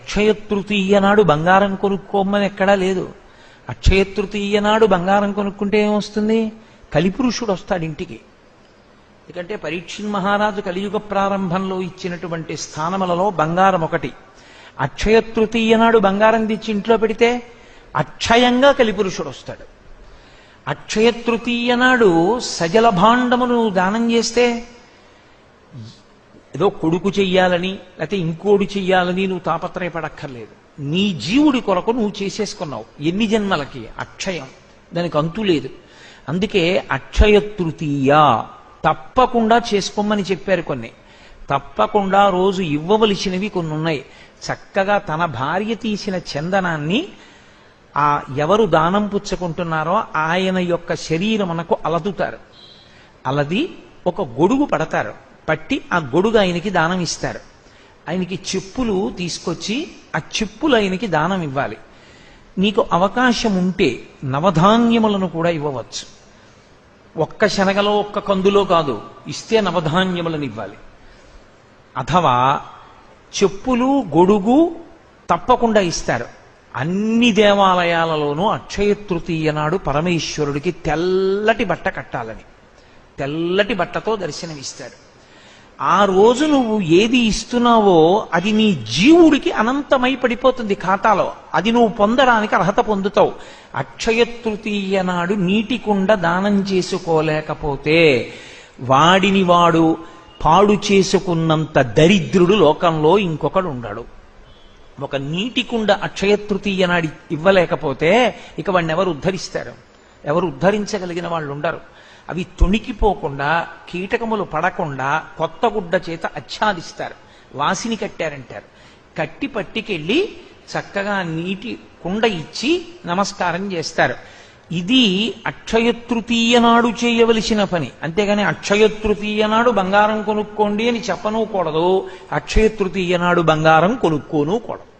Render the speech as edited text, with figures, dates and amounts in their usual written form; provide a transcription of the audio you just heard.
అక్షయ తృతీయ నాడు బంగారం కొనుక్కోమని ఎక్కడా లేదు. అక్షయ తృతీయ నాడు బంగారం కొనుక్కుంటే ఏమొస్తుంది? కలిపురుషుడు వస్తాడు ఇంటికి. ఎందుకంటే పరీక్షిత్ మహారాజు కలియుగ ప్రారంభంలో ఇచ్చినటువంటి స్థానములలో బంగారం ఒకటి. అక్షయ తృతీయ నాడు బంగారం తెచ్చి ఇంట్లో పెడితే అక్షయంగా కలిపురుషుడు వస్తాడు. అక్షయ తృతీయ నాడు సజల భాండమును దానం చేస్తే ఏదో కొడుకు చెయ్యాలని లేకపోతే ఇంకోడు చెయ్యాలని నువ్వు తాపత్రయపడక్కర్లేదు. నీ జీవుడి కొరకు నువ్వు చేసేసుకున్నావు. ఎన్ని జన్మలకి? అక్షయం, దానికి అంతు లేదు. అందుకే అక్షయ తృతీయ తప్పకుండా చేసుకోమని చెప్పారు. కొన్ని తప్పకుండా రోజు ఇవ్వవలసినవి కొన్ని ఉన్నాయి. చక్కగా తన భార్య తీసిన చందనాన్ని ఆ ఎవరు దానం పుచ్చుకుంటున్నారో ఆయన యొక్క శరీరమునకు అలదుతారు. అలది ఒక గొడుగు పడతారు. పట్టి ఆ గొడుగు ఆయనకి దానం ఇస్తారు. ఆయనకి చెప్పులు తీసుకొచ్చి ఆ చెప్పులు ఆయనకి దానం ఇవ్వాలి. నీకు అవకాశం ఉంటే నవధాన్యములను కూడా ఇవ్వవచ్చు. ఒక్క శనగలో ఒక్క కందులో కాదు, ఇస్తే నవధాన్యములను ఇవ్వాలి. అథవా చెప్పులు గొడుగు తప్పకుండా ఇస్తారు. అన్ని దేవాలయాలలోనూ అక్షయ తృతీయ నాడు పరమేశ్వరుడికి తెల్లటి బట్ట కట్టాలని, తెల్లటి బట్టతో దర్శనమిస్తాడు. ఆ రోజు నువ్వు ఏది ఇస్తున్నావో అది నీ జీవుడికి అనంతమై పడిపోతుంది ఖాతాలో. అది నువ్వు పొందడానికి అర్హత పొందుతావు. అక్షయ తృతీయ నాడు నీటి కుండ దానం చేసుకోలేకపోతే వాడిని వాడు పాడు చేసుకున్నంత దరిద్రుడు లోకంలో ఇంకొకడు ఉండడు. ఒక నీటి కుండ అక్షయ తృతీయ నాడు ఇవ్వలేకపోతే ఇక వాడిని ఎవరు ఉద్ధరిస్తారు? ఎవరు ఉద్ధరించగలిగిన వాళ్ళు ఉండరు. అవి తొణికిపోకుండా కీటకములు పడకుండా కొత్త గుడ్డ చేత ఆచ్ఛాదిస్తారు. వాసిని కట్టారంటారు. కట్టి పట్టికెళ్ళి చక్కగా నీటి కుండ ఇచ్చి నమస్కారం చేస్తారు. ఇది అక్షయ తృతీయ నాడు చేయవలసిన పని. అంతేగాని అక్షయ తృతీయ నాడు బంగారం కొనుక్కోండి అని చెప్పనూకూడదు. అక్షయ తృతీయ నాడు బంగారం కొనుక్కోనూకూడదు.